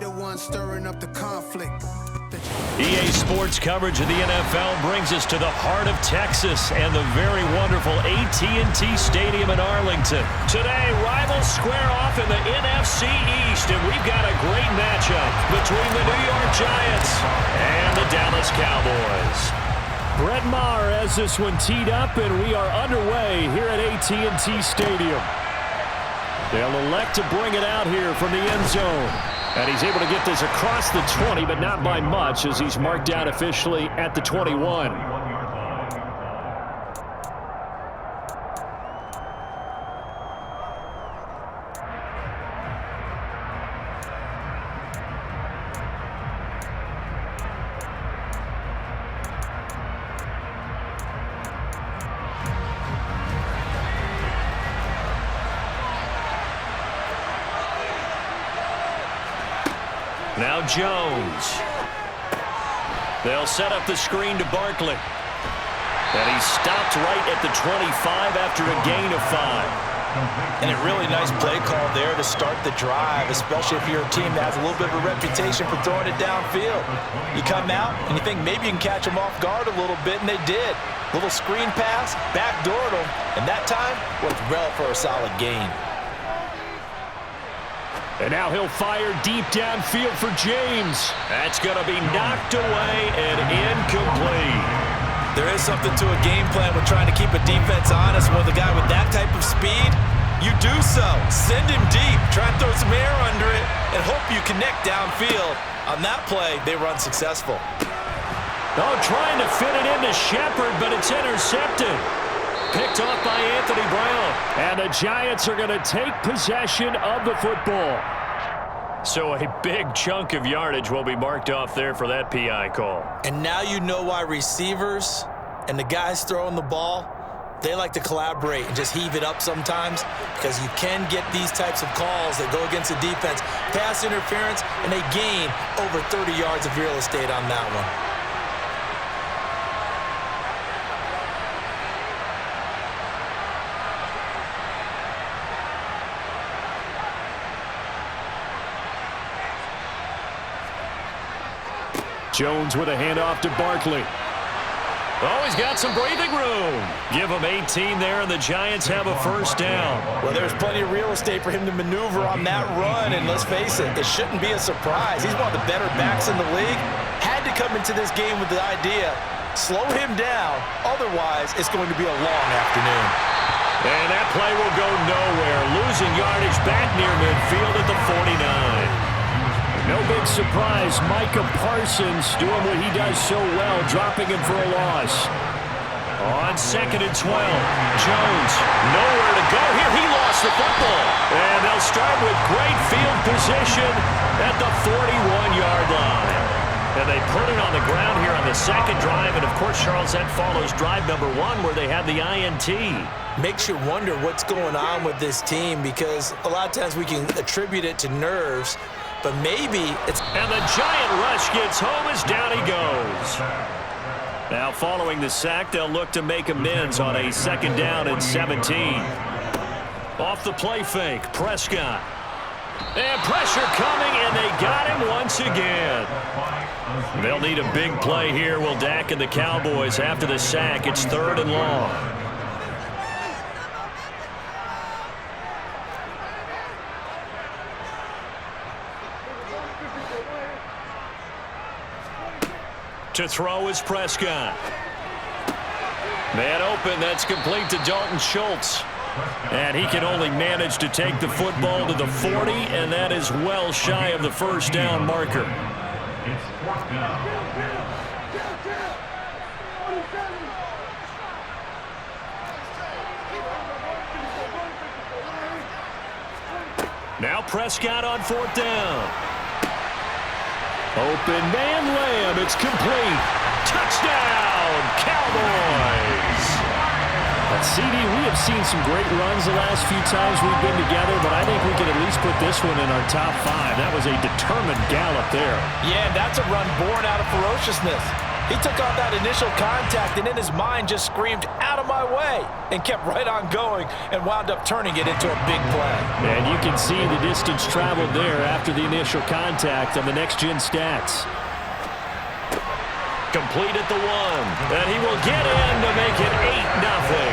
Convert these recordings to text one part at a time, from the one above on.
the ones stirring up the conflict. EA Sports coverage of the NFL brings us to the heart of Texas and the very wonderful AT&T Stadium in Arlington. Today, rivals square off in the NFC East, and we've got a great matchup between the New York Giants and the Dallas Cowboys. Brett Maher has this one teed up, and we are underway here at AT&T Stadium. They'll elect to bring it out here from the end zone. And he's able to get this across the 20, but not by much, as he's marked out officially at the 21. Now Jones. They'll set up the screen to Barkley. And he's stopped right at the 25 after a gain of 5. And a really nice play call there to start the drive, especially if you're a team that has a little bit of a reputation for throwing it downfield. You come out and you think maybe you can catch them off guard a little bit, and they did. Little screen pass, backdoored them, and that time worked well for a solid gain. And now he'll fire deep downfield for James. That's going to be knocked away and incomplete. There is something to a game plan with trying to keep a defense honest. With a guy with that type of speed, you do so. Send him deep. Try and throw some air under it and hope you connect downfield. On that play, they were unsuccessful. Oh, trying to fit it into Shepard, but it's intercepted. Picked off by Anthony Brown. And the Giants are going to take possession of the football. So a big chunk of yardage will be marked off there for that PI call. And now you know why receivers and the guys throwing the ball, they like to collaborate and just heave it up sometimes, because you can get these types of calls that go against the defense. Pass interference, and they gain over 30 yards of real estate on that one. Jones with a handoff to Barkley. Oh, he's got some breathing room. Give him 18 there, and the Giants have a first down. Well, there's plenty of real estate for him to maneuver on that run, and let's face it, it shouldn't be a surprise. He's one of the better backs in the league. Had to come into this game with the idea, slow him down, otherwise it's going to be a long afternoon. And that play will go nowhere, losing yardage back near midfield at the 49. No big surprise, Micah Parsons doing what he does so well, dropping him for a loss. On 2nd and 12, Jones, nowhere to go here. He lost the football. And they'll start with great field position at the 41-yard line. And they put it on the ground here on the second drive. And, of course, Charles, that follows drive number 1 where they had the INT. Makes you wonder what's going on with this team, because a lot of times we can attribute it to nerves, but maybe it's... And the Giant rush gets home as down he goes. Now following the sack, they'll look to make amends on a 2nd down and 17. Off the play fake, Prescott. And pressure coming, and they got him once again. They'll need a big play here, will Dak and the Cowboys after the sack. It's 3rd and long. To throw is Prescott. Man open, that's complete to Dalton Schultz. And he can only manage to take the football to the 40, and that is well shy of the first down marker. Now Prescott on 4th down. Open man lamb, it's complete. Touchdown, Cowboys! CD, we have seen some great runs the last few times we've been together, but I think we can at least put this one in our top 5. That was a determined gallop there. Yeah, that's a run born out of ferociousness. He took on that initial contact and in his mind just screamed, "Out of my way," and kept right on going and wound up turning it into a big play. And you can see the distance traveled there after the initial contact on the next-gen stats. Complete at the 1, and he will get in to make it 8-0.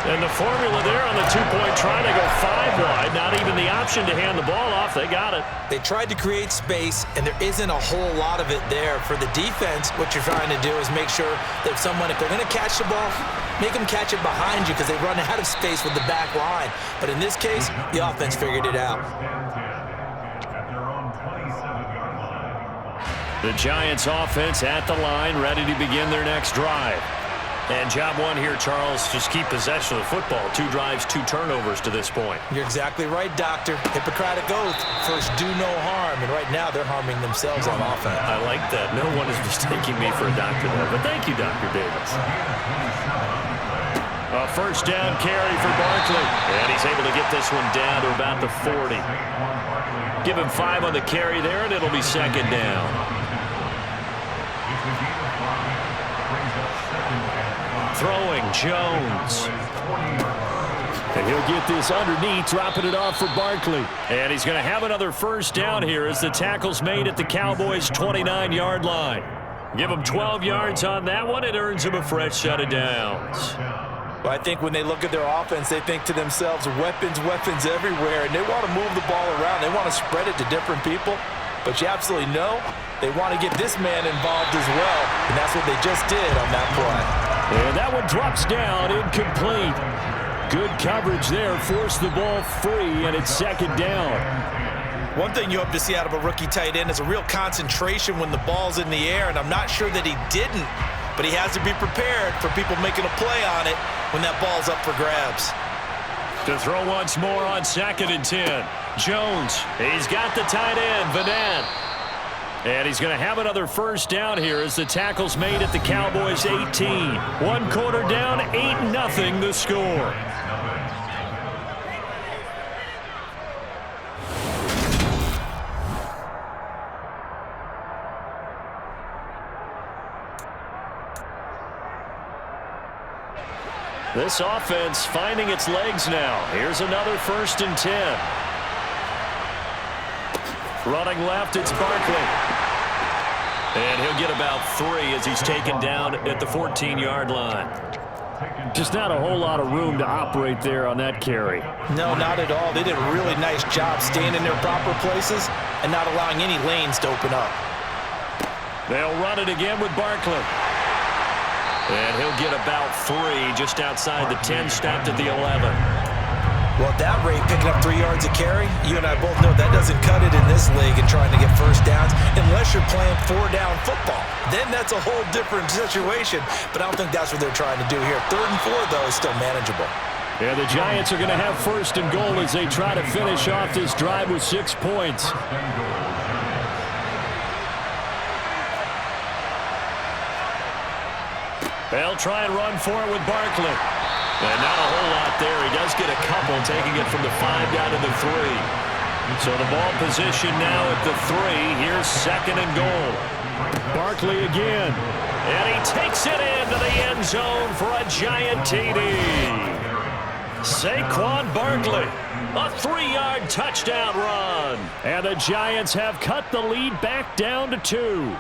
And the formula there on the two-point try to go 5 wide. Not even the option to hand the ball off. They got it. They tried to create space, and there isn't a whole lot of it there. For the defense, what you're trying to do is make sure that if they're going to catch the ball, make them catch it behind you because they run out of space with the back line. But in this case, the offense figured it out. The Giants offense at the line, ready to begin their next drive. And job one here, Charles, just keep possession of the football. 2 drives, 2 turnovers to this point. You're exactly right, Doctor. Hippocratic oath. First, do no harm. And right now, they're harming themselves on offense. I like that. No one is mistaking me for a doctor there. But thank you, Dr. Davis. A first down carry for Barkley. And he's able to get this one down to about the 40. Give him 5 on the carry there, and it'll be second down. Throwing, Jones. And he'll get this underneath, dropping it off for Barkley. And he's going to have another first down here as the tackle's made at the Cowboys' 29-yard line. Give him 12 yards on that one. It earns him a fresh set of downs. Well, I think when they look at their offense, they think to themselves, weapons everywhere, and they want to move the ball around. They want to spread it to different people. But you absolutely know they want to get this man involved as well, and that's what they just did on that play. And that one drops down, incomplete. Good coverage there, forced the ball free, and it's second down. One thing you hope to see out of a rookie tight end is a real concentration when the ball's in the air, and I'm not sure that he didn't, but he has to be prepared for people making a play on it when that ball's up for grabs. To throw once more on 2nd and 10. Jones, he's got the tight end, Vanette. And he's going to have another first down here as the tackle's made at the Cowboys' 18. 1 quarter down, 8-0 the score. This offense finding its legs now. Here's another 1st and 10. Running left, it's Barkley. And he'll get about 3 as he's taken down at the 14-yard line. Just not a whole lot of room to operate there on that carry. No, not at all. They did a really nice job staying in their proper places and not allowing any lanes to open up. They'll run it again with Barkley. And he'll get about 3 just outside the 10, stopped at the 11. Well, at that rate, picking up 3 yards a carry, you and I both know that doesn't cut it in this league and trying to get first downs unless you're playing 4-down football. Then that's a whole different situation, but I don't think that's what they're trying to do here. 3rd and 4, though, is still manageable. Yeah, the Giants are going to have 1st and goal as they try to finish off this drive with 6 points. They'll try and run for it with Barkley. And not a whole lot there. He does get a couple, taking it from the 5 down to the 3. So the ball position now at the 3. Here's 2nd and goal. Barkley again. And he takes it into the end zone for a giant TD. Saquon Barkley, a 3-yard touchdown run. And the Giants have cut the lead back down to 2.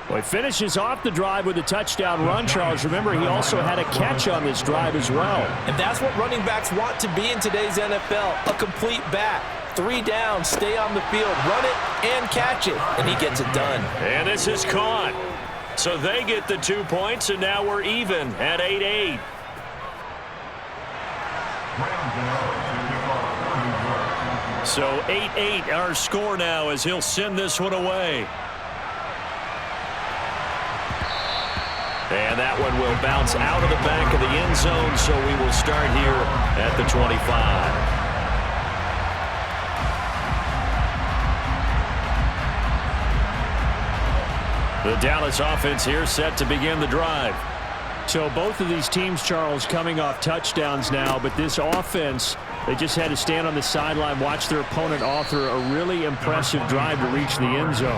Well, he finishes off the drive with a touchdown run, Charles. Remember, he also had a catch on this drive as well. And that's what running backs want to be in today's NFL, a complete back. 3 down, stay on the field, run it, and catch it. And he gets it done. And this is caught. So they get the 2 points, and now we're even at 8-8. So 8-8 our score now as he'll send this one away. And that one will bounce out of the back of the end zone, so we will start here at the 25. The Dallas offense here set to begin the drive. So both of these teams, Charles, coming off touchdowns now, but this offense They just had to stand on the sideline, watch their opponent author a really impressive drive to reach the end zone.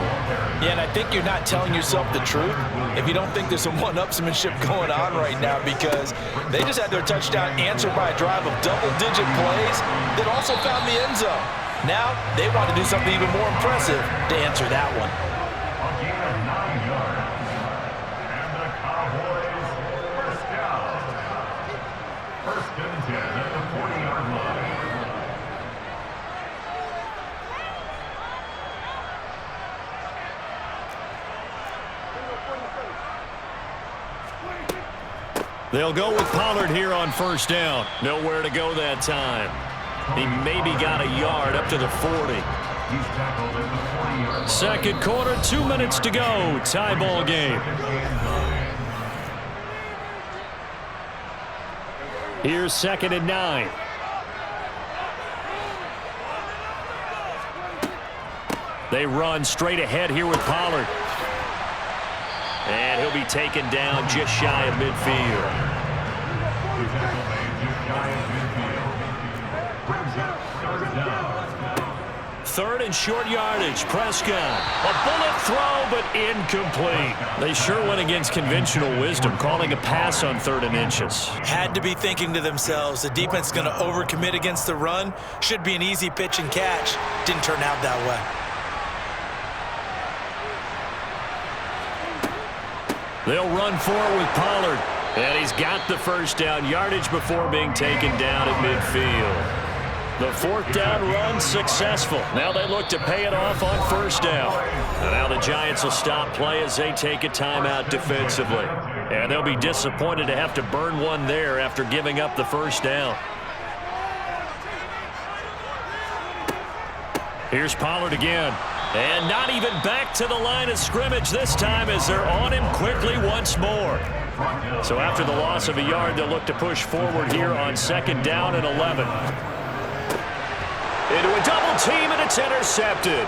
Yeah, and I think you're not telling yourself the truth if you don't think there's some one-upsmanship going on right now, because they just had their touchdown answered by a drive of double-digit plays that also found the end zone. Now they want to do something even more impressive to answer that one. They'll go with Pollard here on first down. Nowhere to go that time. He maybe got a yard up to the 40. Second quarter, 2 minutes to go. Tie ball game. Here's 2nd and 9. They run straight ahead here with Pollard. And he'll be taken down just shy of midfield. Third and short yardage. Prescott. A bullet throw, but incomplete. They sure went against conventional wisdom, calling a pass on 3rd and inches. Had to be thinking to themselves, the defense is going to overcommit against the run. Should be an easy pitch and catch. Didn't turn out that way. They'll run for it with Pollard. And he's got the first down yardage before being taken down at midfield. The 4th down run successful. Now they look to pay it off on first down. And now the Giants will stop play as they take a timeout defensively. And they'll be disappointed to have to burn one there after giving up the first down. Here's Pollard again. And not even back to the line of scrimmage this time as they're on him quickly once more. So after the loss of a yard, they'll look to push forward here on 2nd down and 11. Into a double team, and it's intercepted.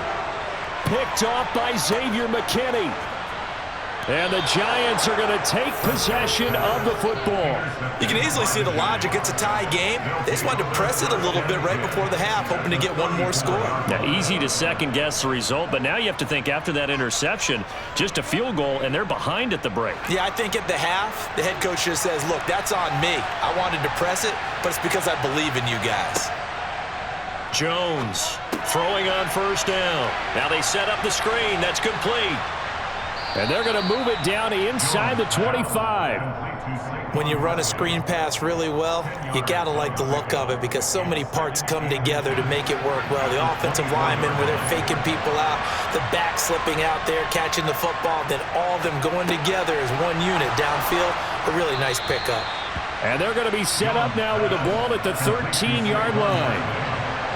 Picked off by Xavier McKinney. And the Giants are going to take possession of the football. You can easily see the logic. It's a tie game. They just wanted to press it a little bit right before the half, hoping to get one more score. Now, easy to second-guess the result, but now you have to think after that interception, just a field goal, and they're behind at the break. Yeah, I think at the half, the head coach just says, look, that's on me. I wanted to press it, but it's because I believe in you guys. Jones throwing on first down. Now they set up the screen. That's complete. And they're going to move it down inside the 25. When you run a screen pass really well, you got to like the look of it because so many parts come together to make it work well. The offensive linemen where they're faking people out, the back slipping out there, catching the football, then all of them going together as one unit downfield. A really nice pickup. And they're going to be set up now with the ball at the 13-yard line.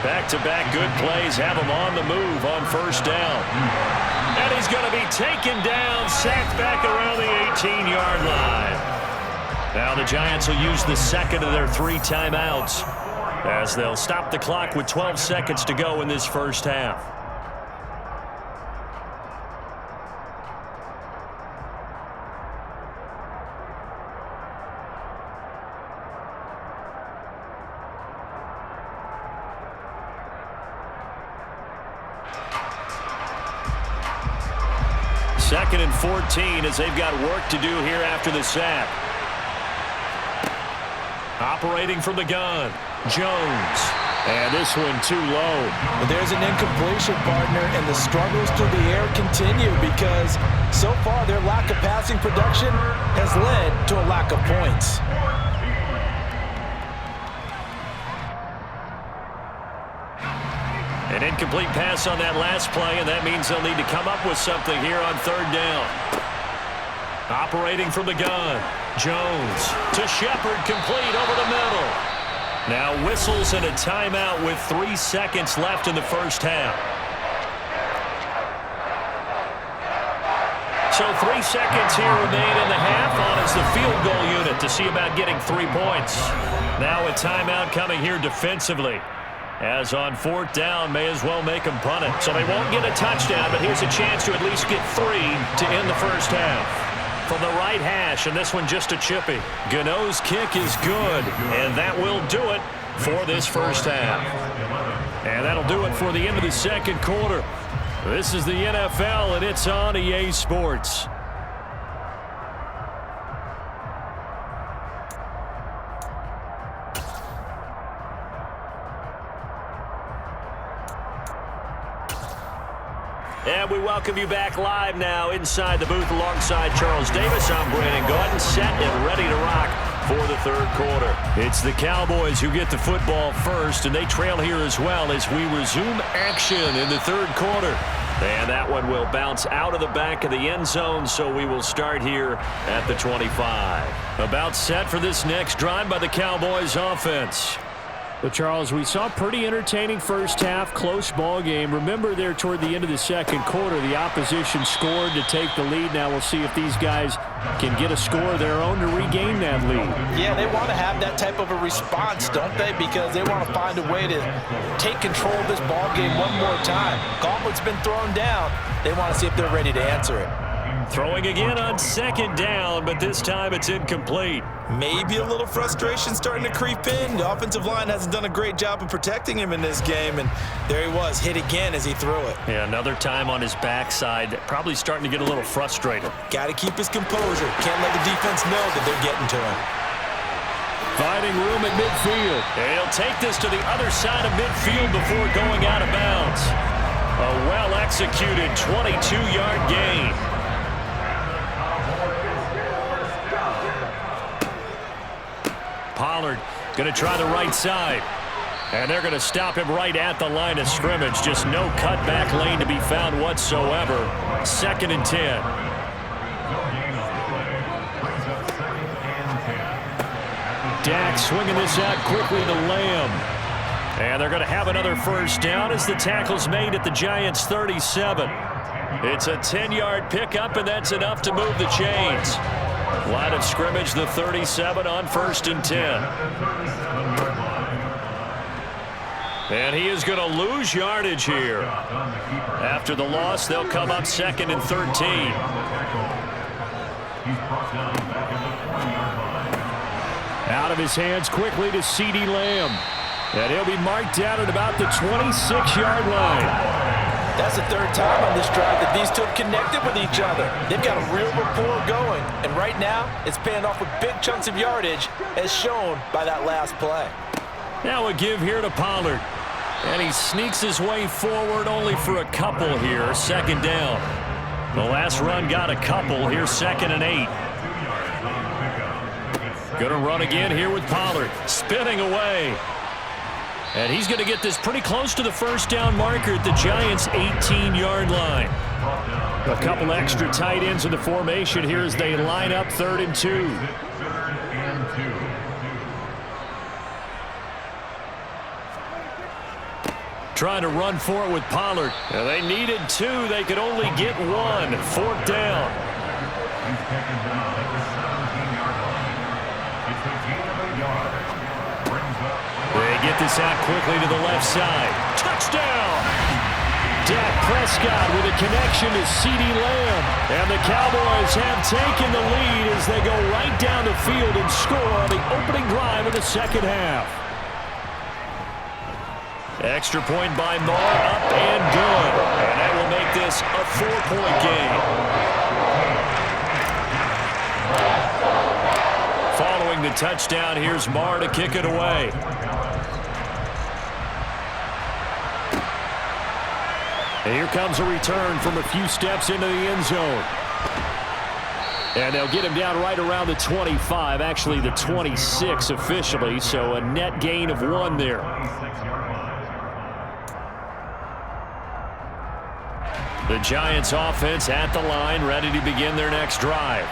Back-to-back good plays have him on the move on first down. And he's going to be taken down, sacked back around the 18-yard line. Now the Giants will use the second of their 3 timeouts as they'll stop the clock with 12 seconds to go in this first half. Second and 14 as they've got work to do here after the sack. Operating from the gun, Jones. And this one too low. But there's an incompletion, partner, and the struggles through the air continue because so far their lack of passing production has led to a lack of points. An incomplete pass on that last play, and that means they'll need to come up with something here on third down. Operating from the gun, Jones to Shepard, complete over the middle. Now whistles and a timeout with 3 seconds left in the first half. So 3 seconds here remain in the half on as the field goal unit to see about getting 3 points. Now a timeout coming here defensively. As on fourth down, may as well make them punt it. So they won't get a touchdown, but here's a chance to at least get 3 to end the first half. From the right hash, and this one just a chippy. Gano's kick is good, and that will do it. for this first half. And that'll do it for the end of the second quarter. This is the NFL, and it's on EA Sports. And we welcome you back live now inside the booth alongside Charles Davis. I'm Brandon Gaudin, set and ready to rock for the third quarter. It's the Cowboys who get the football first, and they trail here as well as we resume action in the third quarter. And that one will bounce out of the back of the end zone, so we will start here at the 25. About set for this next drive by the Cowboys offense. But, Charles, we saw a pretty entertaining first half, close ball game. Remember there toward the end of the second quarter, the opposition scored to take the lead. Now we'll see if these guys can get a score of their own to regain that lead. Yeah, they want to have that type of a response, don't they? Because they want to find a way to take control of this ball game one more time. Gauntlet's been thrown down. They want to see if they're ready to answer it. Throwing again on second down, but this time it's incomplete. Maybe a little frustration starting to creep in. The offensive line hasn't done a great job of protecting him in this game, and there he was, hit again as he threw it. Yeah, another time on his backside, probably starting to get a little frustrated. Got to keep his composure. Can't let the defense know that they're getting to him. Finding room at midfield. And he'll take this to the other side of midfield before going out of bounds. A well-executed 22-yard gain. Pollard going to try the right side. And they're going to stop him right at the line of scrimmage. Just no cutback lane to be found whatsoever. 2nd and 10. Dak swinging this out quickly to Lamb. And they're going to have another first down as the tackle's made at the Giants' 37. It's a 10-yard pickup, and that's enough to move the chains. Line of scrimmage, the 37 on 1st and 10. And he is going to lose yardage here. After the loss, they'll come up 2nd and 13. Out of his hands quickly to CeeDee Lamb. And he'll be marked down at about the 26-yard line. That's the third time on this drive that these two have connected with each other. They've got a real rapport going, and right now it's paying off with big chunks of yardage, as shown by that last play. Now a give here to Pollard, and he sneaks his way forward only for a couple here. 2nd down. The last run got a couple. Here's 2nd and 8. Going to run again here with Pollard, spinning away. And he's going to get this pretty close to the first down marker at the Giants' 18-yard line. A couple extra tight ends in the formation here as they line up 3rd and 2. Trying to run for it with Pollard. And they needed 2. They could only get 1. 4th down. They get this out quickly to the left side. Touchdown! Dak Prescott with a connection to CeeDee Lamb. And the Cowboys have taken the lead as they go right down the field and score on the opening drive of the second half. Extra point by Moore, up and good. And that will make this a 4-point game. Following the touchdown, here's Moore to kick it away. And here comes a return from a few steps into the end zone. And they'll get him down right around the 25, actually the 26 officially, so a net gain of 1 there. The Giants offense at the line, ready to begin their next drive.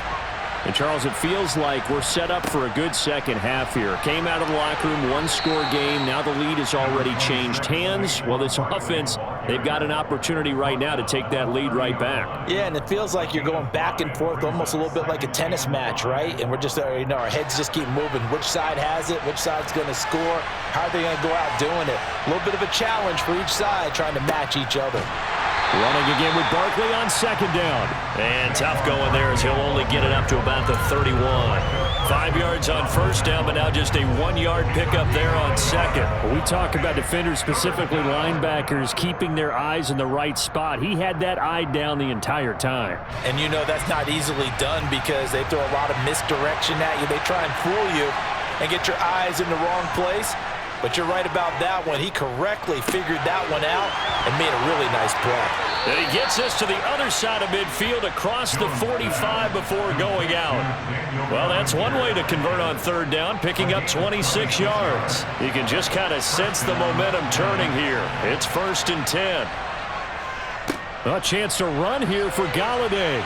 And, Charles, it feels like we're set up for a good second half here. Came out of the locker room, 1-score game. Now the lead has already changed hands. Well, this offense, they've got an opportunity right now to take that lead right back. Yeah, and it feels like you're going back and forth almost a little bit like a tennis match, right? And we're just, our heads just keep moving. Which side has it? Which side's going to score? How are they going to go out doing it? A little bit of a challenge for each side trying to match each other. Running again with Barkley on 2nd down. And tough going there as he'll only get it up to about the 31. 5 yards on first down, but now just a 1-yard pickup there on second. We talk about defenders, specifically linebackers, keeping their eyes in the right spot. He had that eye down the entire time. And you know that's not easily done because they throw a lot of misdirection at you. They try and fool you and get your eyes in the wrong place. But you're right about that one. He correctly figured that one out and made a really nice play. And he gets us to the other side of midfield across the 45 before going out. Well, that's one way to convert on third down, picking up 26 yards. You can just kind of sense the momentum turning here. It's 1st and 10. A chance to run here for Galladay.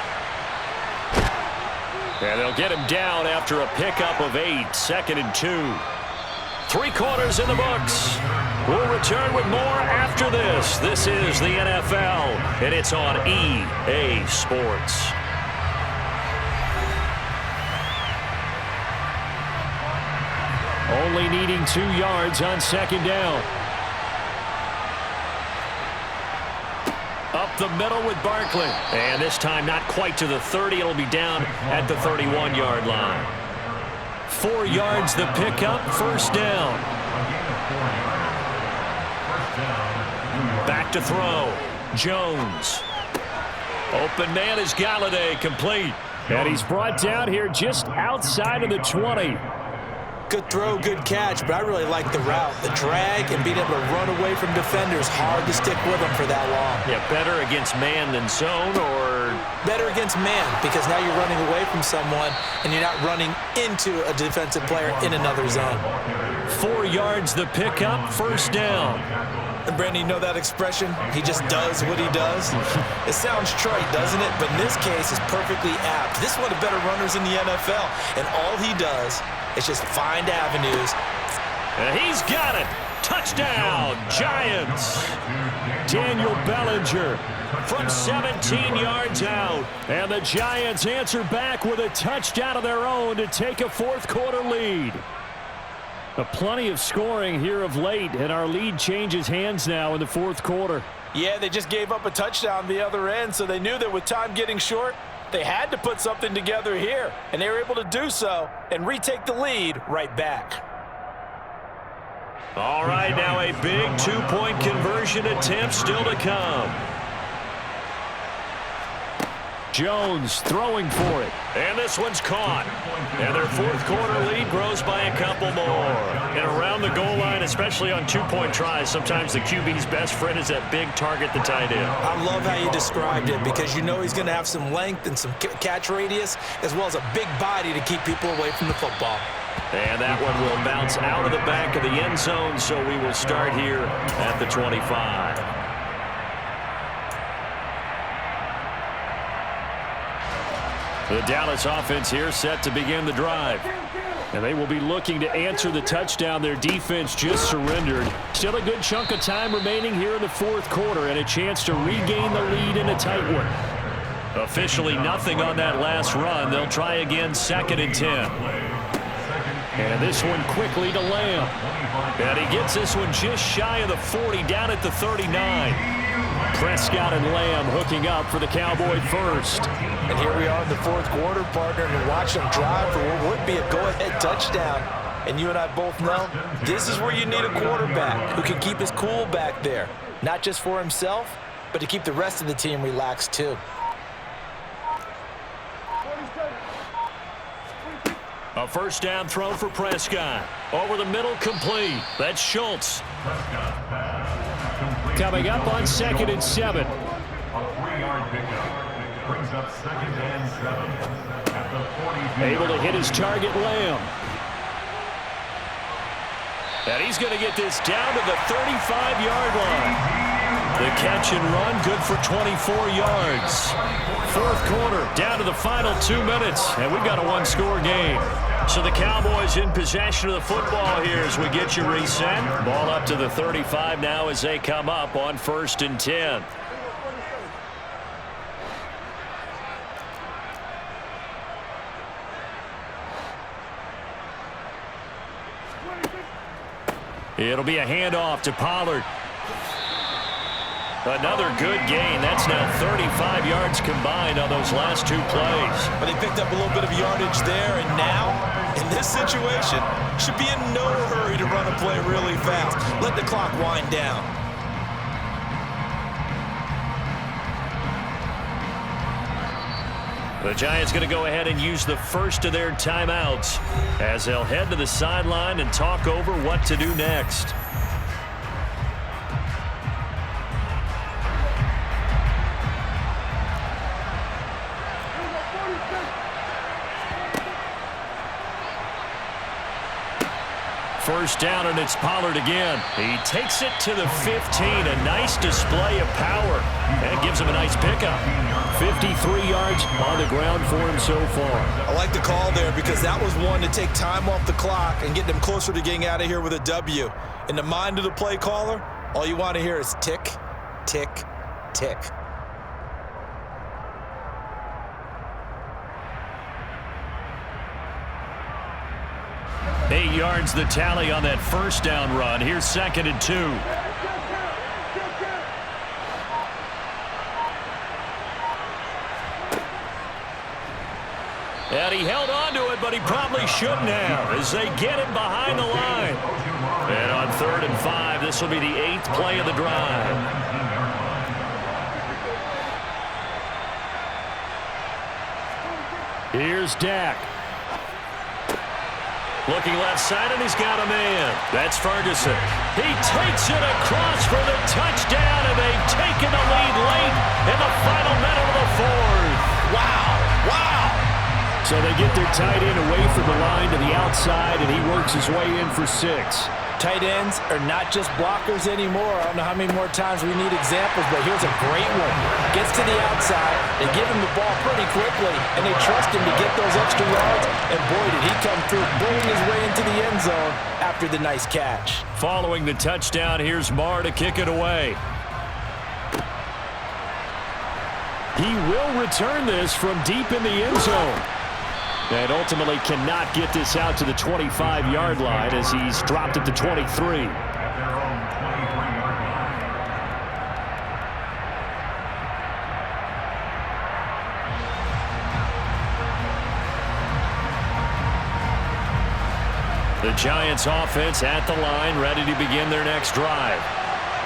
And they'll get him down after a pickup of 8, 2nd and 2. 3 quarters in the books. We'll return with more after this. This is the NFL, and it's on EA Sports. Only needing 2 yards on 2nd down. Up the middle with Barkley. And this time not quite to the 30. It'll be down at the 31-yard line. 4 yards the pickup, 1st down. Back to throw. Jones. Open man is Galladay, complete. And he's brought down here just outside of the 20. Good throw, good catch, but I really like the route. The drag and being able to run away from defenders. Hard to stick with them for that long. Yeah, better against man than zone, or? Better against man, because now you're running away from someone and you're not running into a defensive player in another zone. 4 yards the pickup, 1st down. And Brandon, you know that expression? He just does what he does. It sounds trite, doesn't it? But in this case, it's perfectly apt. This is one of the better runners in the NFL, and all he does is just find avenues. And he's got it. Touchdown, Giants. Daniel Bellinger from 17 yards out. And the Giants answer back with a touchdown of their own to take a 4th quarter lead. Plenty of scoring here of late, and our lead changes hands now in the 4th quarter. Yeah, they just gave up a touchdown the other end, so they knew that with time getting short, they had to put something together here, and they were able to do so and retake the lead right back. All right, now a big 2-point conversion attempt still to come. Jones throwing for it. And this one's caught. And their 4th quarter lead grows by a couple more. And around the goal line, especially on 2-point tries, sometimes the QB's best friend is that big target, the tight end. I love how you described it because you know he's going to have some length and some catch radius as well as a big body to keep people away from the football. And that one will bounce out of the back of the end zone, so we will start here at the 25. The Dallas offense here set to begin the drive. And they will be looking to answer the touchdown their defense just surrendered. Still a good chunk of time remaining here in the 4th quarter and a chance to regain the lead in a tight one. Officially nothing on that last run. They'll try again, 2nd and 10. And this one quickly to Lamb. And he gets this one just shy of the 40, down at the 39. Prescott and Lamb hooking up for the Cowboy first. And here we are in the 4th quarter, partner, and watch them drive for what would be a go-ahead touchdown. And you and I both know this is where you need a quarterback who can keep his cool back there. Not just for himself, but to keep the rest of the team relaxed too. A 1st down throw for Prescott. Over the middle, complete. That's Schultz. Coming up on 2nd and 7. A 3-yard pickup brings up 2nd and 7 at the 40. Able to hit his target, Lamb. And he's going to get this down to the 35-yard line. The catch and run, good for 24 yards. 4th quarter, down to the final 2 minutes, and we've got a 1-score game. So the Cowboys in possession of the football here as we get you reset. Ball up to the 35 now as they come up on 1st and 10. It'll be a handoff to Pollard. Another good gain. That's now 35 yards combined on those last two plays. But they picked up a little bit of yardage there, and now, in this situation, should be in no hurry to run a play really fast. Let the clock wind down. The Giants going to go ahead and use the first of their timeouts as they'll head to the sideline and talk over what to do next. First down, and it's Pollard again. He takes it to the 15. A nice display of power. And gives him a nice pickup. 53 yards on the ground for him so far. I like the call there because that was one to take time off the clock and get them closer to getting out of here with a W. In the mind of the play caller, all you want to hear is tick, tick, tick. Eight yards the tally on that first down run. Here's 2nd and 2. And he held on to it, but he probably shouldn't have as they get him behind the line. And on 3rd and 5, this will be the 8th play of the drive. Here's Dak. Looking left side, and he's got a man. That's Ferguson. He takes it across for the touchdown, and they've taken the lead late in the final minute of the 4th. Wow, wow. So they get their tight end away from the line to the outside, and he works his way in for 6. Tight ends are not just blockers anymore. I don't know how many more times we need examples, but here's a great one. Gets to the outside, they give him the ball pretty quickly, and they trust him to get those extra yards, and boy, did he come through, bullying his way into the end zone after the nice catch. Following the touchdown, here's Marr to kick it away. He will return this from deep in the end zone. And ultimately cannot get this out to the 25-yard line as he's dropped at the 23. At their own 23-yard line. The Giants offense at the line, ready to begin their next drive.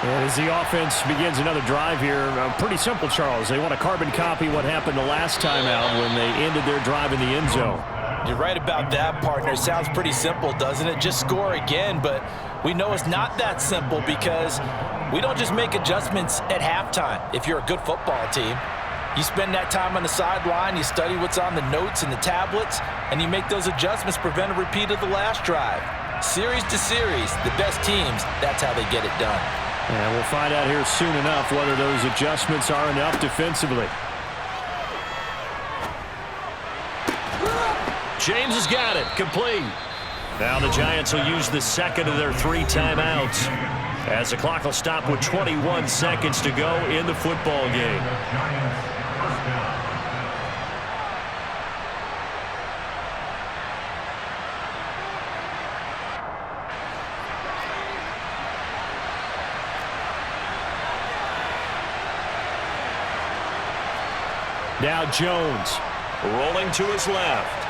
And as the offense begins another drive here, pretty simple, Charles. They want to carbon copy what happened the last time out when they ended their drive in the end zone. You're right about that, partner. Sounds pretty simple, doesn't it? Just score again, but we know it's not that simple because we don't just make adjustments at halftime if you're a good football team. You spend that time on the sideline, you study what's on the notes and the tablets, and you make those adjustments, prevent a repeat of the last drive. Series to series, the best teams, that's how they get it done. And we'll find out here soon enough whether those adjustments are enough defensively. James has got it, complete. Now the Giants will use the second of their 3 timeouts as the clock will stop with 21 seconds to go in the football game. Giants, first down. Now Jones rolling to his left.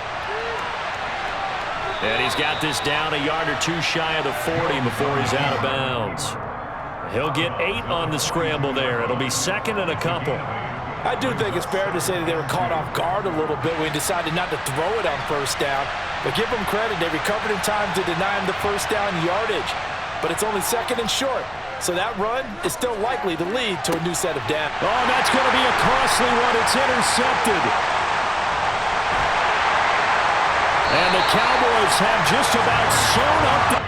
And he's got this down a yard or two shy of the 40 before he's out of bounds. He'll get 8 on the scramble there. It'll be 2nd and a couple. I do think it's fair to say that they were caught off guard a little bit when he decided not to throw it on first down. But give them credit. They recovered in time to deny him the first down yardage. But it's only 2nd and short. So that run is still likely to lead to a new set of downs. Oh, that's going to be a costly one. It's intercepted. And the Cowboys have just about sewn up the...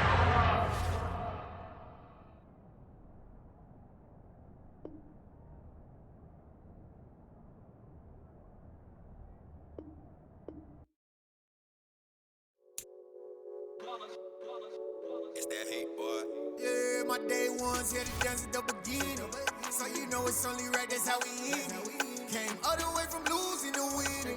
It's that hate, boy. Yeah, my day ones here to dance at the beginning. So you know it's only right, that's how we end it. Came all the way from losing to winning.